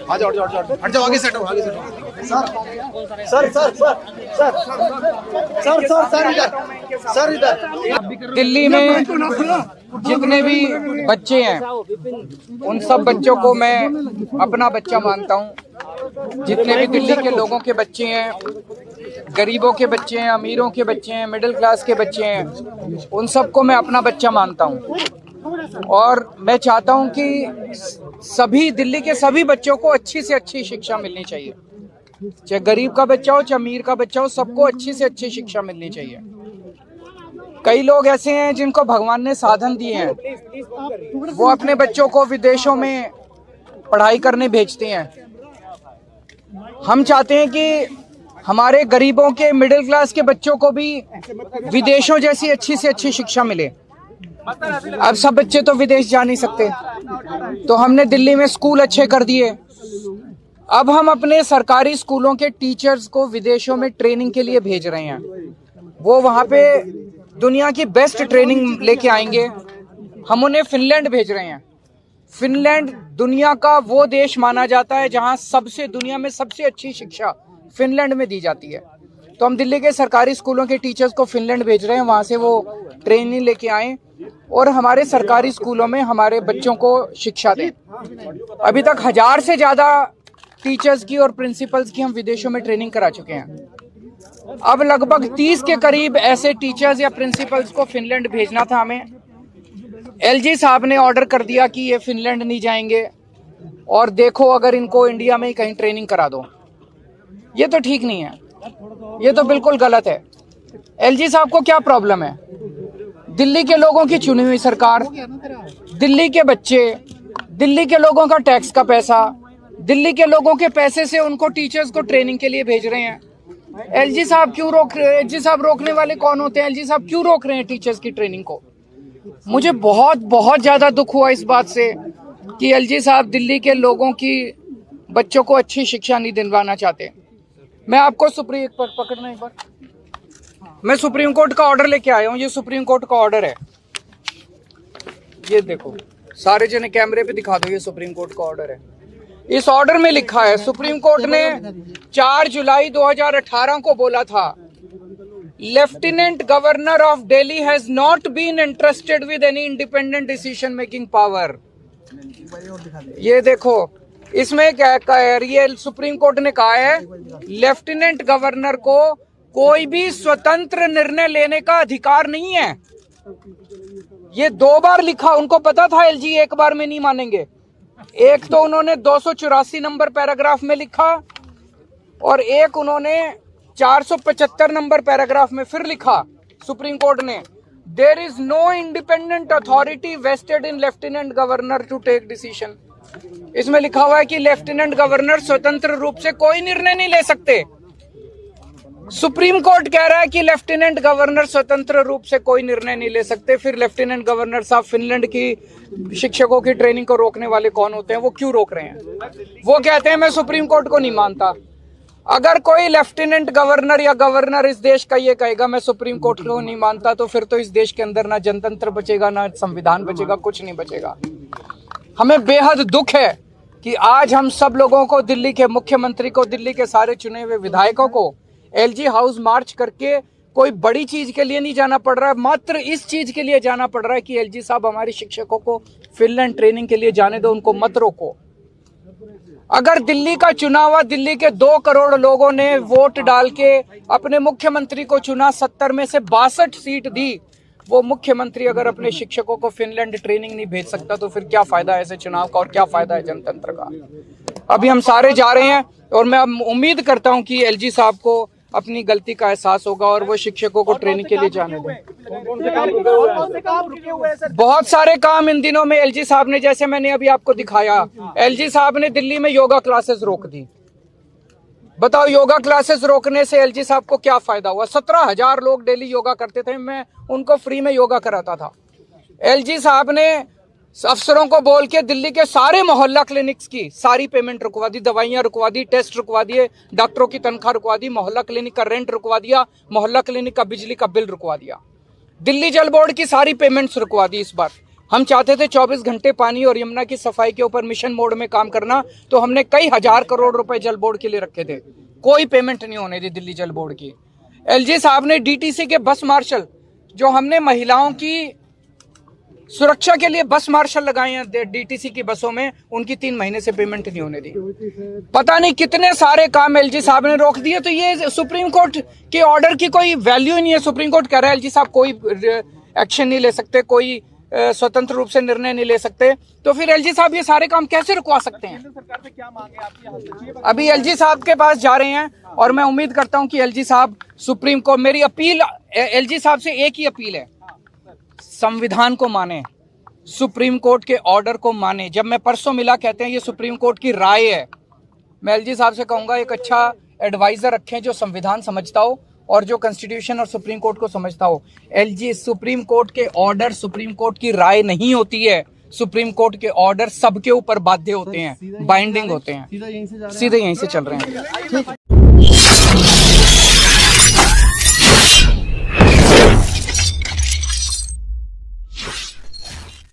आ जाओ हट जाओ आगे सेट हो आगे सेट सर इधर दिल्ली में जितने भी बच्चे हैं उन सब बच्चों को मैं अपना बच्चा मानता हूं। जितने भी दिल्ली के लोगों के बच्चे हैं, गरीबों के बच्चे हैं, अमीरों के बच्चे हैं, मिडिल क्लास के बच्चे हैं, उन सबको मैं अपना बच्चा मानता हूं। और मैं चाहता हूं कि सभी दिल्ली के सभी बच्चों को अच्छी से अच्छी शिक्षा मिलनी चाहिए। चाहे गरीब का बच्चा हो, चाहे अमीर का बच्चा हो, सबको अच्छी से अच्छी शिक्षा मिलनी चाहिए। कई लोग ऐसे हैं जिनको भगवान ने साधन दिए हैं, वो अपने बच्चों को विदेशों में पढ़ाई करने भेजते हैं। हम चाहते हैं कि हमारे गरीबों के, मिडिल क्लास के बच्चों को भी विदेशों जैसी अच्छी से अच्छी शिक्षा मिले। अब सब बच्चे तो विदेश जा नहीं सकते, तो हमने दिल्ली में स्कूल अच्छे कर दिए। अब हम अपने सरकारी स्कूलों के टीचर्स को विदेशों में ट्रेनिंग के लिए भेज रहे हैं। वो वहाँ पे दुनिया की बेस्ट ट्रेनिंग लेके आएंगे। हम उन्हें फिनलैंड भेज रहे हैं। फिनलैंड दुनिया का वो देश माना जाता है जहाँ दुनिया में सबसे अच्छी शिक्षा फिनलैंड में दी जाती है। तो हम दिल्ली के सरकारी स्कूलों के टीचर्स को फिनलैंड भेज रहे हैं, वहाँ से वो ट्रेनिंग लेके आए और हमारे सरकारी स्कूलों में हमारे बच्चों को शिक्षा दें। अभी तक 1000 से ज़्यादा टीचर्स की और प्रिंसिपल्स की हम विदेशों में ट्रेनिंग करा चुके हैं। अब लगभग 30 के करीब ऐसे टीचर्स या प्रिंसिपल्स को फिनलैंड भेजना था हमें। एलजी साहब ने ऑर्डर कर दिया कि ये फिनलैंड नहीं जाएंगे और देखो अगर इनको इंडिया में ही कहीं ट्रेनिंग करा दो। ये तो ठीक नहीं है, ये तो बिल्कुल गलत है। एलजी साहब को क्या प्रॉब्लम है? दिल्ली के लोगों की चुनी हुई सरकार, दिल्ली के बच्चे, दिल्ली के लोगों का टैक्स का पैसा, दिल्ली के लोगों के पैसे से उनको टीचर्स को ट्रेनिंग के लिए भेज रहे हैं। एलजी साहब क्यों रोक रहे हैं? एलजी साहब रोकने वाले कौन होते हैं? एलजी साहब क्यों रोक रहे हैं टीचर्स की ट्रेनिंग को? मुझे बहुत ज्यादा दुख हुआ इस बात से कि एलजी साहब दिल्ली के लोगों की बच्चों को अच्छी शिक्षा नहीं दिलवाना चाहते। मैं आपको पकड़ना एक बार, मैं सुप्रीम कोर्ट का ऑर्डर लेके आया हूँ। ये सुप्रीम कोर्ट का ऑर्डर है, ये देखो, सारे जने कैमरे पे दिखा दो। ये सुप्रीम कोर्ट का ऑर्डर है। इस ऑर्डर में लिखा है, सुप्रीम कोर्ट ने 4 जुलाई 2018 को बोला था, lieutenant governor of Delhi has not been interested with any independent decision making power. ये देखो, इसमें क्या है? ये सुप्रीम कोर्ट ने कहा है लेफ्टिनेंट गवर्नर को कोई भी स्वतंत्र निर्णय लेने का अधिकार नहीं है। ये 2 बार लिखा। उनको पता था एलजी एक बार में नहीं मानेंगे। एक तो उन्होंने 284 नंबर पैराग्राफ में लिखा और एक उन्होंने 475 नंबर पैराग्राफ में फिर लिखा। सुप्रीम कोर्ट ने, there is no independent authority vested in lieutenant governor to take decision. इसमें लिखा हुआ है कि लेफ्टिनेंट गवर्नर स्वतंत्र रूप से कोई निर्णय नहीं ले सकते। सुप्रीम कोर्ट कह रहा है कि लेफ्टिनेंट गवर्नर स्वतंत्र रूप से कोई निर्णय नहीं ले सकते। फिर लेफ्टिनेंट गवर्नर साहब फिनलैंड की शिक्षकों की ट्रेनिंग को रोकने वाले कौन होते हैं? वो क्यों रोक रहे हैं? वो कहते हैं मैं सुप्रीम कोर्ट को नहीं मानता। अगर कोई लेफ्टिनेंट गवर्नर या गवर्नर इस देश का ये कहेगा मैं सुप्रीम कोर्ट को नहीं मानता, तो फिर तो इस देश के अंदर ना जनतंत्र बचेगा, ना संविधान बचेगा, कुछ नहीं बचेगा। हमें बेहद दुख है कि आज हम सब लोगों को, दिल्ली के मुख्यमंत्री को, दिल्ली के सारे चुने हुए विधायकों को एलजी हाउस मार्च करके कोई बड़ी चीज के लिए नहीं जाना पड़ रहा है। मात्र इस चीज के लिए जाना पड़ रहा है कि एलजी साहब हमारे शिक्षकों को फिनलैंड ट्रेनिंग के लिए जाने दो, उनको मत रोको। अगर दिल्ली का चुनाव हुआ, दिल्ली के 2 करोड़ लोगों ने वोट डाल के अपने मुख्यमंत्री को चुना, 70 में से 62 सीट दी, वो मुख्यमंत्री अगर अपने शिक्षकों को फिनलैंड ट्रेनिंग नहीं भेज सकता तो फिर क्या फायदा है ऐसे चुनाव का और क्या फायदा है जनतंत्र का? अभी हम सारे जा रहे हैं और मैं उम्मीद करता हूं कि एलजी साहब को अपनी गलती का एहसास होगा और वो शिक्षकों को ट्रेनिंग के लिए जाने दें। बहुत सारे काम इन दिनों में एलजी साहब ने, जैसे मैंने अभी आपको दिखाया, एलजी साहब ने दिल्ली में योगा क्लासेस रोक दी। बताओ, योगा क्लासेस रोकने से एलजी साहब को क्या फायदा हुआ? 17,000 लोग डेली योगा करते थे, मैं उनको फ्री में योगा कराता था। एलजी साहब ने अफसरों को बोल के दिल्ली के सारे मोहल्ला क्लिनिक्स की सारी पेमेंट रुकवा दी, दवाइयां रुकवा दी, टेस्ट रुकवा दिए, डॉक्टरों की तनख्वाह रुकवा दी, मोहल्ला क्लिनिक का रेंट रुकवा दिया, मोहल्ला क्लिनिक का बिजली का बिल रुकवा दिया, दिल्ली जल बोर्ड की सारी पेमेंट्स रुकवा दी इस बार। हम चाहते थे 24 घंटे पानी और यमुना की सफाई के ऊपर मिशन मोड में काम करना, तो हमने कई हजार करोड़ रुपए जल बोर्ड के लिए रखे थे, कोई पेमेंट नहीं होने दी दिल्ली जल बोर्ड की। एलजी साहब ने डीटीसी के बस मार्शल, जो हमने महिलाओं की सुरक्षा के लिए बस मार्शल लगाए हैं डीटीसी की बसों में, उनकी 3 महीने से पेमेंट नहीं होने दी। पता नहीं कितने सारे काम एलजी साहब ने रोक दिए। तो ये सुप्रीम कोर्ट के ऑर्डर की कोई वैल्यू ही नहीं है। सुप्रीम कोर्ट कह रहा है एलजी साहब कोई एक्शन नहीं ले सकते, कोई स्वतंत्र रूप से निर्णय नहीं ले सकते, तो फिर एलजी साहब ये सारे काम कैसे रुकवा सकते हैं? सरकार से क्या मांगे आपकी? अभी एलजी साहब के पास जा रहे हैं और मैं उम्मीद करता हूं कि एलजी साहब सुप्रीम कोर्ट, मेरी अपील एलजी साहब से एक ही अपील है, संविधान को माने, सुप्रीम कोर्ट के ऑर्डर को माने। जब मैं परसों मिला, कहते हैं ये सुप्रीम कोर्ट की राय है। मैं एलजी साहब से कहूंगा एक अच्छा एडवाइजर रखें जो संविधान समझता हो और जो कॉन्स्टिट्यूशन और सुप्रीम कोर्ट को समझता हो। एलजी, सुप्रीम कोर्ट के ऑर्डर सुप्रीम कोर्ट की राय नहीं होती है। सुप्रीम कोर्ट के ऑर्डर सबके ऊपर बाध्य होते हैं, बाइंडिंग होते हैं। सीधे यहीं से चल रहे हैं।